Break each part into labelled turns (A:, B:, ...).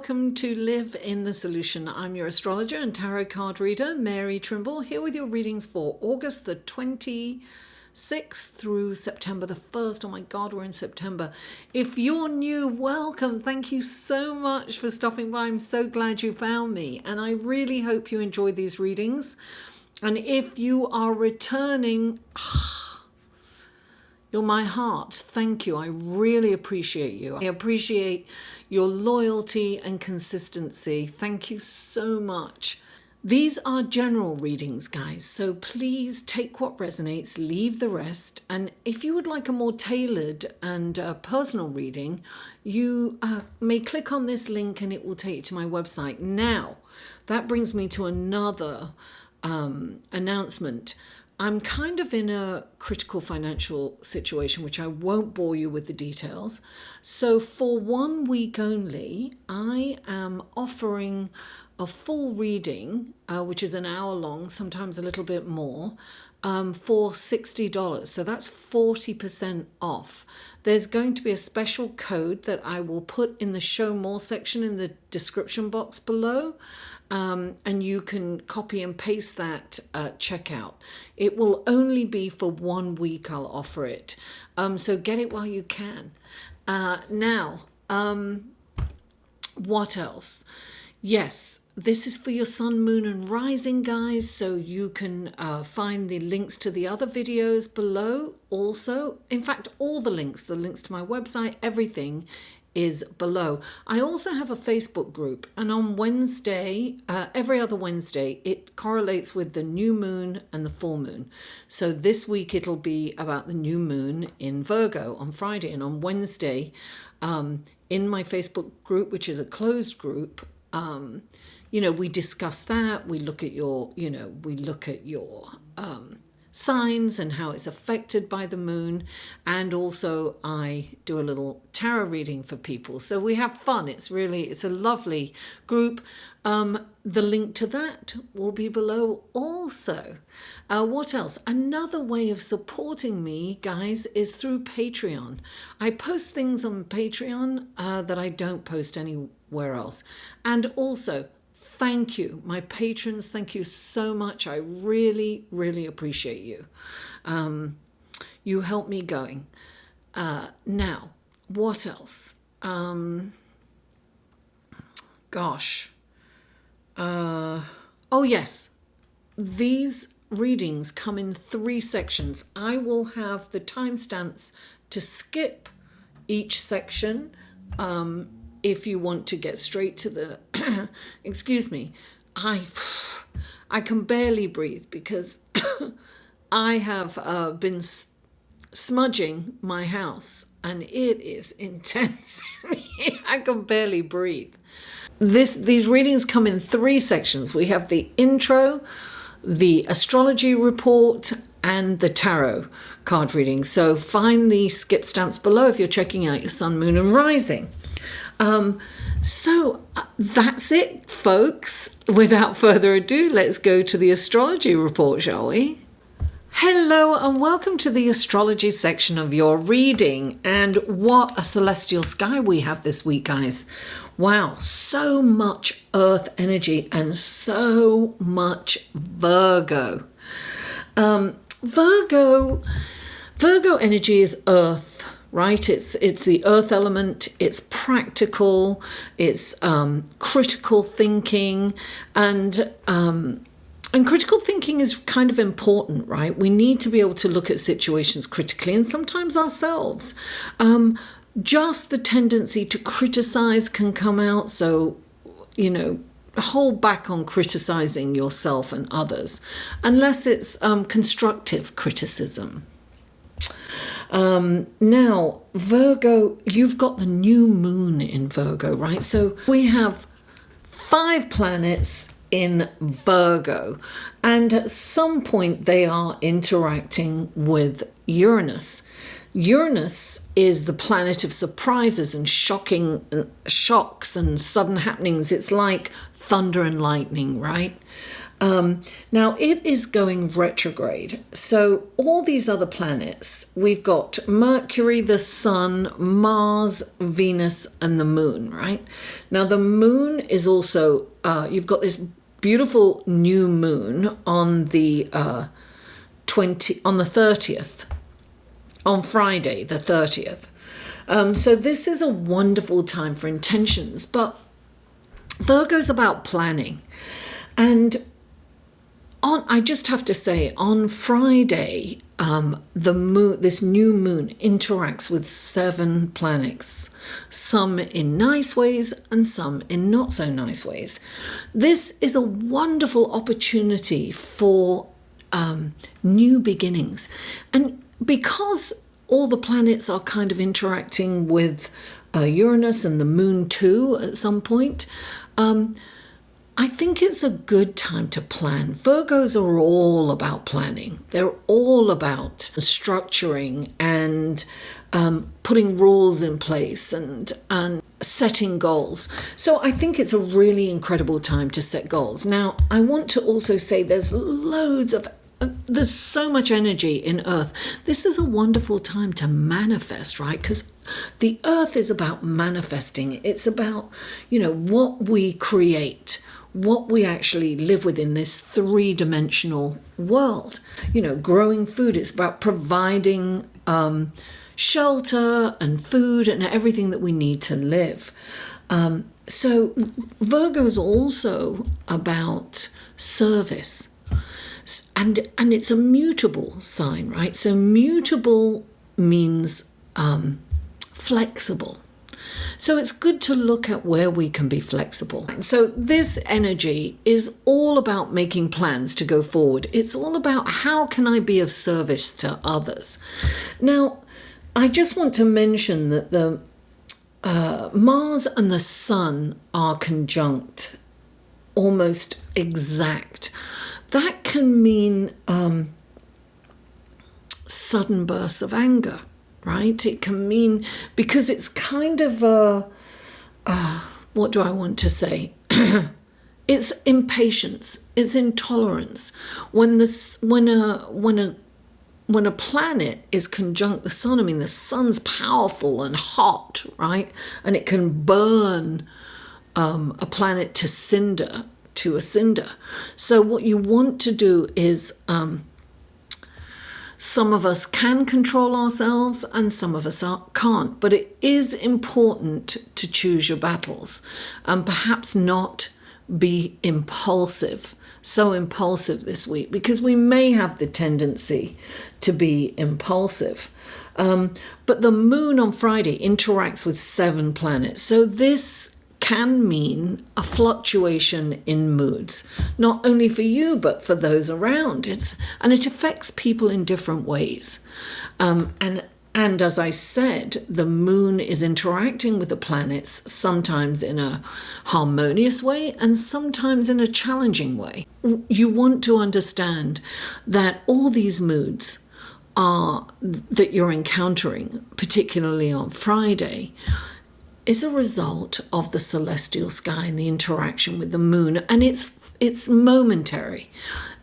A: welcome to Live in the Solution. I'm your astrologer and tarot card reader, Mary Trimble, here with your readings for August the 26th through September the 1st. Oh my God, we're in September. If you're new, welcome. Thank you so much for stopping by. I'm so glad you found me, and I really hope you enjoy these readings. And if you are returning, you're my heart. Thank you. I really appreciate you. I appreciate your loyalty and consistency. Thank you so much. These are general readings, guys, so please take what resonates, leave the rest. And if you would like a more tailored and personal reading, you may click on this link and it will take you to my website. Now, that brings me to another announcement. I'm kind of in a critical financial situation, which I won't bore you with the details. So for 1 week only, I am offering a full reading, which is an hour long, sometimes a little bit more, for $60. So that's 40% off. There's going to be a special code that I will put in the show more section in the description box below. And you can copy and paste that at checkout. It will only be for 1 week. I'll offer it. So get it while you can. Now, what else? Yes, this is for your sun, moon, and rising, guys. So you can find the links to the other videos below. Also, in fact, all the links to my website, everything is below. I also have a Facebook group, and on Wednesday, every other Wednesday, it correlates with the new moon and the full moon. So this week it'll be about the new moon in Virgo on Friday, and on Wednesday, in my Facebook group, which is a closed group, we discuss that. We look at your, signs and how it's affected by the moon, and also I do a little tarot reading for people, so we have fun. It's a lovely group. The link to that will be below also. What else? Another way of supporting me, guys, is through Patreon. I post things on Patreon that I don't post anywhere else. And also, thank you, my patrons. Thank you so much. I really, really appreciate you. You help me going. Now, what else? Oh, yes. These readings come in 3 sections. I will have the timestamps to skip each section. If you want to get straight to the, excuse me, I can barely breathe because I have been smudging my house, and it is intense. I can barely breathe. These readings come in 3 sections. We have the intro, the astrology report, and the tarot card reading. So find the skip stamps below if you're checking out your sun, moon, and rising. So that's it, folks. Without further ado, let's go to the astrology report, shall we? Hello and welcome to the astrology section of your reading. And what a celestial sky we have this week, guys. Wow, so much earth energy and so much Virgo. Virgo energy is earth. Right? It's the earth element, it's practical, it's critical thinking, and critical thinking is kind of important, right? We need to be able to look at situations critically, and sometimes ourselves. Just the tendency to criticize can come out, so, hold back on criticizing yourself and others, unless it's constructive criticism. Now, Virgo, you've got the new moon in Virgo, right? So we have 5 planets in Virgo, and at some point they are interacting with Uranus. Uranus is the planet of surprises and shocks and sudden happenings. It's like thunder and lightning, right? Now, it is going retrograde. So all these other planets, we've got Mercury, the Sun, Mars, Venus, and the Moon, right? Now, the Moon is also, you've got this beautiful new moon on the 30th, on Friday, the 30th. So this is a wonderful time for intentions, but Virgo's about planning. And I just have to say, on Friday, this new moon interacts with 7 planets, some in nice ways and some in not so nice ways. This is a wonderful opportunity for new beginnings. And because all the planets are kind of interacting with Uranus and the moon too at some point, I think it's a good time to plan. Virgos are all about planning. They're all about structuring and putting rules in place and setting goals. So I think it's a really incredible time to set goals. Now, I want to also say there's so much energy in Earth. This is a wonderful time to manifest, right? Because the Earth is about manifesting. It's about, what we create, what we actually live within this 3-dimensional world. Growing food, it's about providing shelter and food and everything that we need to live. So Virgo's also about service. And it's a mutable sign, right? So mutable means flexible. So it's good to look at where we can be flexible. So this energy is all about making plans to go forward. It's all about how can I be of service to others. Now, I just want to mention that the Mars and the Sun are conjunct, almost exact. That can mean sudden bursts of anger, right? It can mean, because it's kind of what do I want to say? It's impatience, it's intolerance. When a planet is conjunct the sun, I mean, the sun's powerful and hot, right? And it can burn a planet to a cinder. So what you want to do is, some of us can control ourselves and some of us can't, but it is important to choose your battles and perhaps not be so impulsive this week, because we may have the tendency to be impulsive. But the moon on Friday interacts with 7 planets. So this can mean a fluctuation in moods, not only for you, but for those around. And it affects people in different ways. And as I said, the moon is interacting with the planets, sometimes in a harmonious way and sometimes in a challenging way. You want to understand that all these moods that you're encountering, particularly on Friday, is a result of the celestial sky and the interaction with the moon. And it's momentary.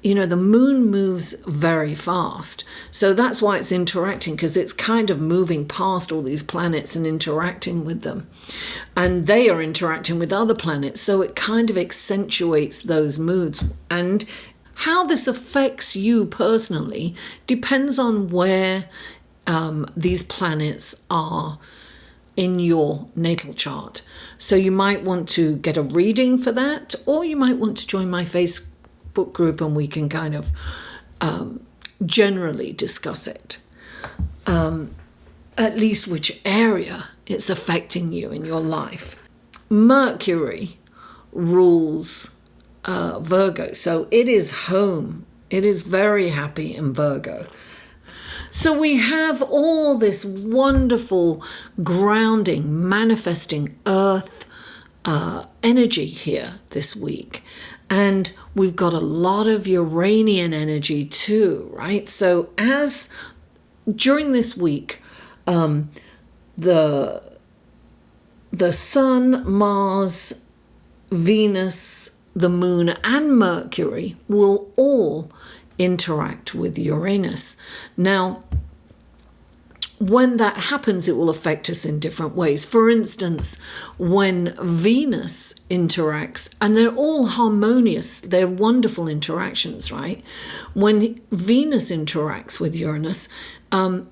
A: The moon moves very fast. So that's why it's interacting, because it's kind of moving past all these planets and interacting with them. And they are interacting with other planets. So it kind of accentuates those moods. And how this affects you personally depends on where these planets are in your natal chart. So you might want to get a reading for that, or you might want to join my Facebook group and we can kind of generally discuss it. At least which area it's affecting you in your life. Mercury rules Virgo, so it is home. It is very happy in Virgo. So we have all this wonderful grounding, manifesting earth energy here this week. And we've got a lot of Uranian energy too, right? So as during this week, the Sun, Mars, Venus, the moon and Mercury will all interact with Uranus. Now, when that happens, it will affect us in different ways. For instance, when Venus interacts, and they're all harmonious, they're wonderful interactions, right? When Venus interacts with Uranus,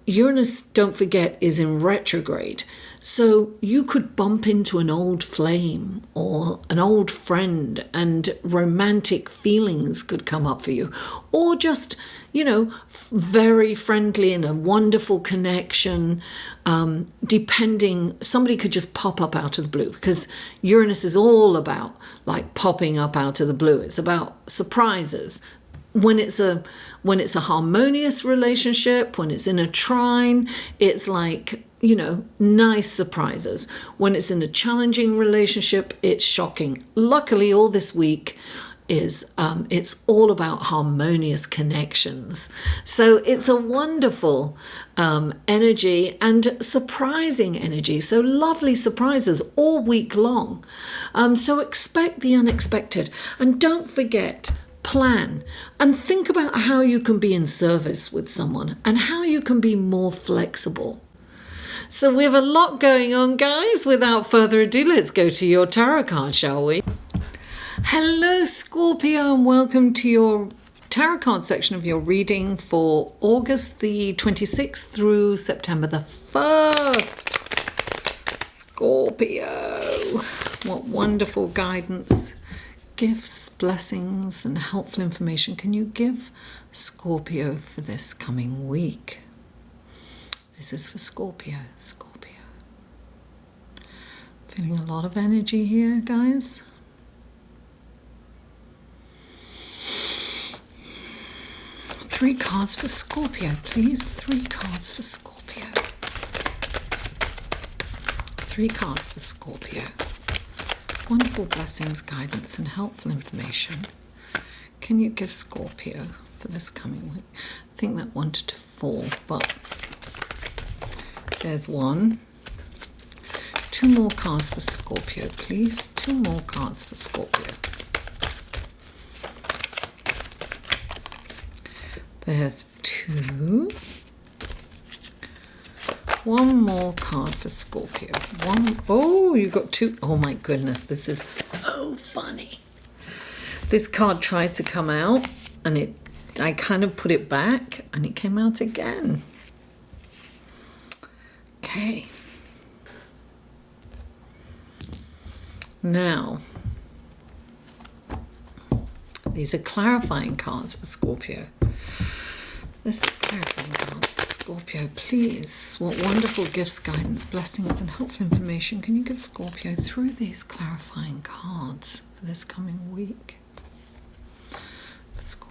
A: Uranus, don't forget, is in retrograde. So you could bump into an old flame or an old friend, and romantic feelings could come up for you. Or just, very friendly and a wonderful connection. Depending, somebody could just pop up out of the blue, because Uranus is all about like popping up out of the blue. It's about surprises. When it's a harmonious relationship, when it's in a trine, it's like, nice surprises. When it's in a challenging relationship, it's shocking. Luckily, all this week is it's all about harmonious connections. So it's a wonderful energy and surprising energy. So lovely surprises all week long. So expect the unexpected, and don't forget, plan and think about how you can be in service with someone and how you can be more flexible. So we have a lot going on, guys. Without further ado, let's go to your tarot card, shall we? Hello, Scorpio, and welcome to your tarot card section of your reading for August the 26th through September the 1st. Scorpio, what wonderful guidance, gifts, blessings, and helpful information can you give Scorpio for this coming week? This is for Scorpio. Feeling a lot of energy here, guys. Three cards for Scorpio, please. 3 cards for Scorpio. 3 cards for Scorpio. Wonderful blessings, guidance, and helpful information can you give Scorpio for this coming week? I think that wanted to fall, but there's one. 2 more cards for Scorpio, please. 2 more cards for Scorpio. There's 2. 1 more card for Scorpio. Oh, you got 2. Oh my goodness, this is so funny. This card tried to come out, and I kind of put it back, and it came out again. Okay. Now, these are clarifying cards for Scorpio. This is clarifying cards for Scorpio, please. What wonderful gifts, guidance, blessings, and helpful information can you give Scorpio through these clarifying cards for this coming week? For Scorpio.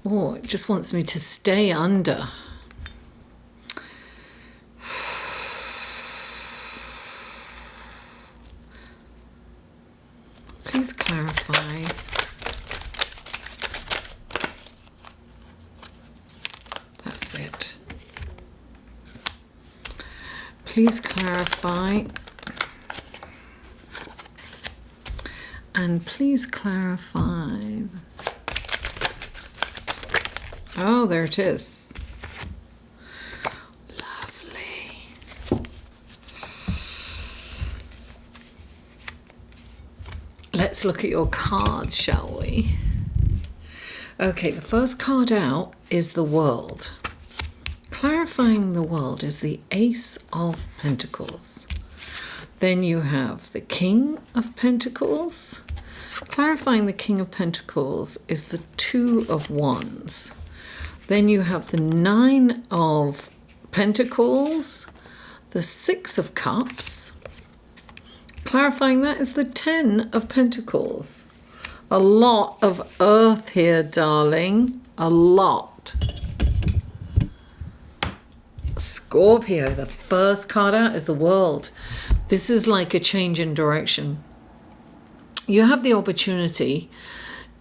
A: Oh, it just wants me to stay under. Please clarify. That's it. Please clarify. And please clarify. Oh, there it is. Lovely. Let's look at your cards, shall we? Okay, the first card out is the World. Clarifying the World is the Ace of Pentacles. Then you have the King of Pentacles. Clarifying the King of Pentacles is the Two of Wands. Then you have the Nine of Pentacles, the Six of Cups. Clarifying that is the Ten of Pentacles. A lot of earth here, darling. A lot. Scorpio, the first card out is the World. This is like a change in direction. You have the opportunity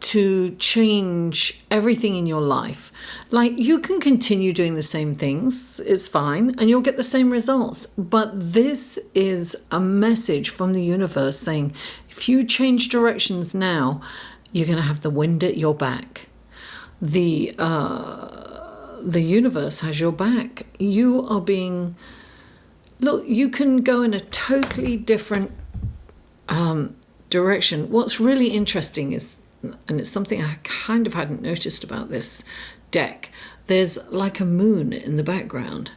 A: to change everything in your life. Like, you can continue doing the same things, it's fine, and you'll get the same results. But this is a message from the universe saying, if you change directions now, you're going to have the wind at your back. The universe has your back. You are being... Look, you can go in a totally different direction. What's really interesting is, and it's something I kind of hadn't noticed about this deck, there's like a moon in the background.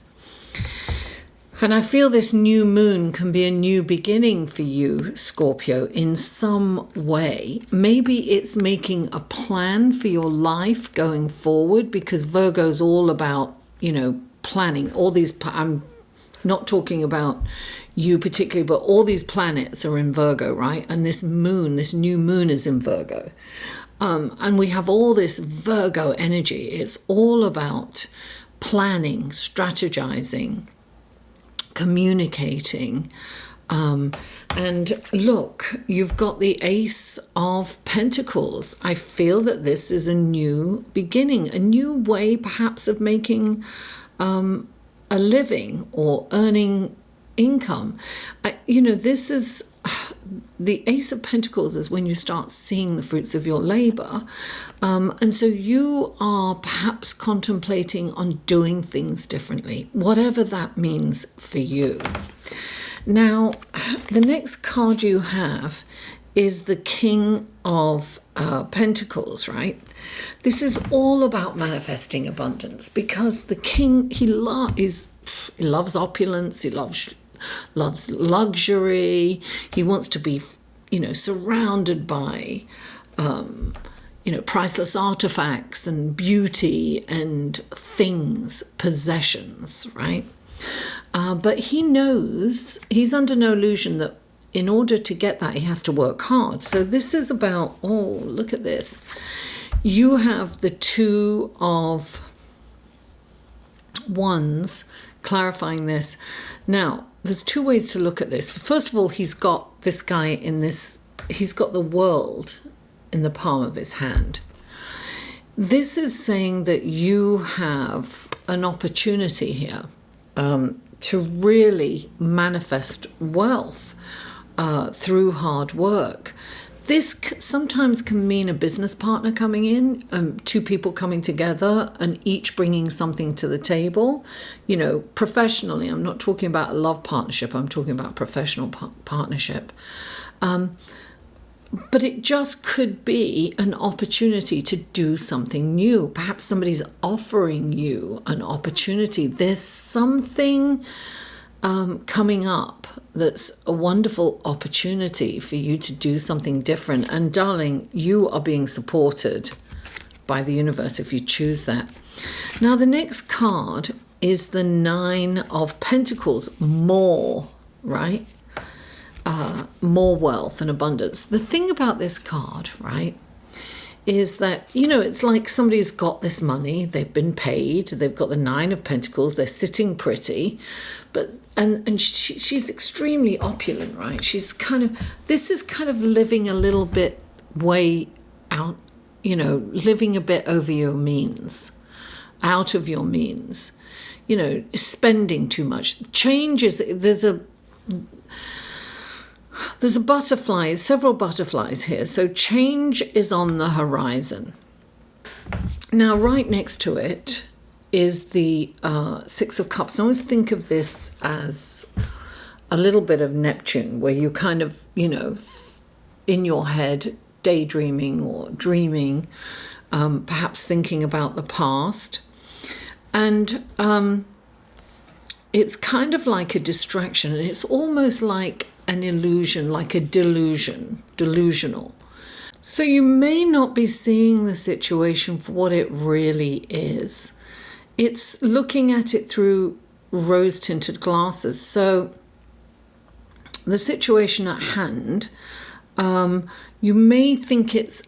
A: And I feel this new moon can be a new beginning for you, Scorpio, in some way. Maybe it's making a plan for your life going forward, because Virgo's all about, planning. All these, I'm not talking about you particularly, but all these planets are in Virgo, right? And this moon, this new moon is in Virgo. And we have all this Virgo energy. It's all about planning, strategizing, communicating. And look, you've got the Ace of Pentacles. I feel that this is a new beginning, a new way perhaps of making a living or earning income. This is the Ace of Pentacles is when you start seeing the fruits of your labor. And so you are perhaps contemplating on doing things differently, whatever that means for you. Now, the next card you have is the King of Pentacles, right? This is all about manifesting abundance, because the king, he loves opulence, he loves luxury, he wants to be, surrounded by, priceless artifacts and beauty and things, possessions, right? But he knows, he's under no illusion that in order to get that, he has to work hard. So this is about, look at this. You have the Two of Wands clarifying this. Now, there's two ways to look at this. First of all, he's got this guy he's got the world in the palm of his hand. This is saying that you have an opportunity here to really manifest wealth through hard work. This sometimes can mean a business partner coming in, two people coming together and each bringing something to the table. Professionally, I'm not talking about a love partnership, I'm talking about professional partnership. But it just could be an opportunity to do something new. Perhaps somebody's offering you an opportunity. There's something coming up that's a wonderful opportunity for you to do something different. And darling, you are being supported by the universe if you choose that. Now, the next card is the Nine of Pentacles. More, right? More wealth and abundance. The thing about this card, right, is that, it's like somebody's got this money, they've been paid, they've got the Nine of Pentacles, they're sitting pretty, but she's extremely opulent, right? This is kind of living a little bit way out, living a bit over your means, out of your means, spending too much. There's a butterfly, several butterflies here. So change is on the horizon. Now, right next to it is the Six of Cups. I always think of this as a little bit of Neptune, where you kind of, in your head, daydreaming or dreaming, perhaps thinking about the past. And it's kind of like a distraction. And it's almost like an illusion, like a delusional. So you may not be seeing the situation for what it really is. It's looking at it through rose-tinted glasses. So the situation at hand, you may think it's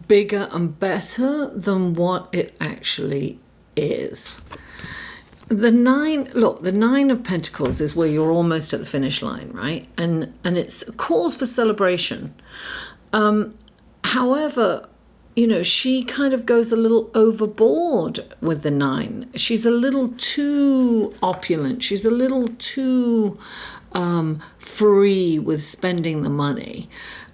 A: bigger and better than what it actually is. The Nine of Pentacles is where you're almost at the finish line, right? And it's a cause for celebration. However, you know, she kind of goes a little overboard with the 9. She's a little too opulent. She's a little too free with spending the money.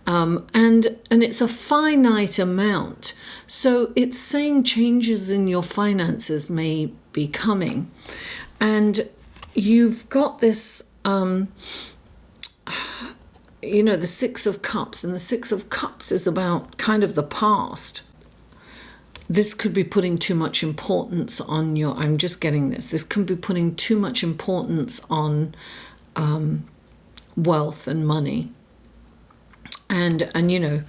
A: And it's a finite amount. So it's saying changes in your finances may be coming. And you've got this, you know, the 6 of Cups, and the 6 of Cups is about kind of the past. This could be putting too much importance on your, I'm just getting this could be putting too much importance on wealth and money. And you know,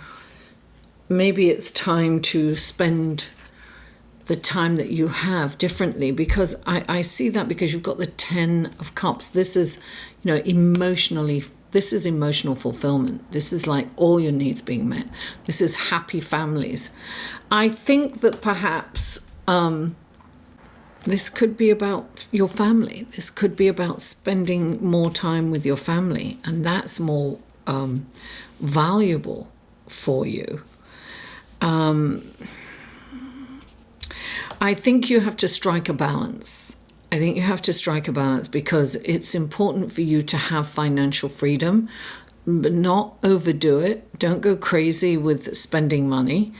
A: maybe it's time to spend the time that you have differently, because I see that because you've got the 10 of Cups. This is, you know, this is emotional fulfillment. This is like all your needs being met. This is happy families. I think that perhaps this could be about your family. This could be about spending more time with your family, and that's more valuable for you. I think you have to strike a balance. I think you have to strike a balance because it's important for you to have financial freedom, but not overdo it. Don't go crazy with spending money.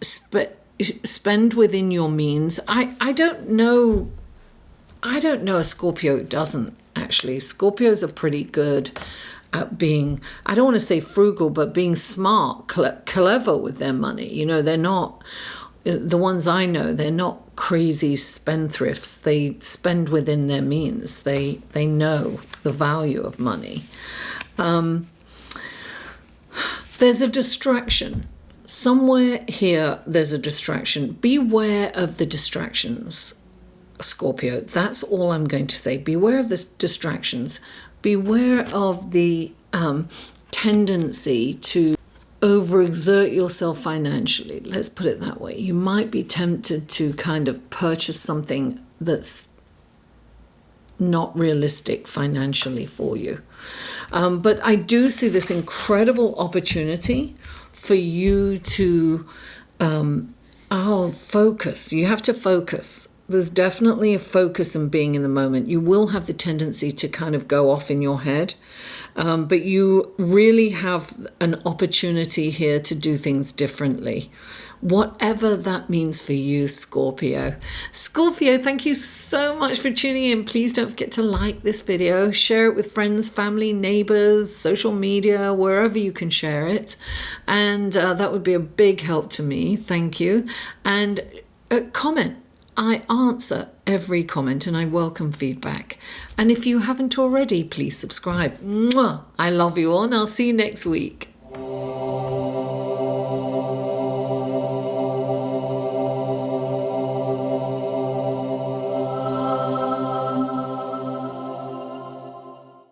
A: Spend within your means. I don't know a Scorpio who doesn't, actually. Scorpios are pretty good at being, I don't want to say frugal, but being smart, clever with their money. You know, they're not, the ones I know, they're not crazy spendthrifts. They spend within their means. They know the value of money. There's a distraction. Somewhere here, there's a distraction. Beware of the distractions, Scorpio. That's all I'm going to say. Beware of the distractions. Beware of the tendency to overexert yourself financially. Let's put it that way. You might be tempted to kind of purchase something that's not realistic financially for you. But I do see this incredible opportunity for you to focus. You have to focus. There's definitely a focus in being in the moment. You will have the tendency to kind of go off in your head, but you really have an opportunity here to do things differently, whatever that means for you, Scorpio. Scorpio, thank you so much for tuning in. Please don't forget to like this video, share it with friends, family, neighbors, social media, wherever you can share it. And that would be a big help to me. Thank you. And comment. I answer every comment and I welcome feedback. And if you haven't already, please subscribe. Mwah! I love you all and I'll see you next week.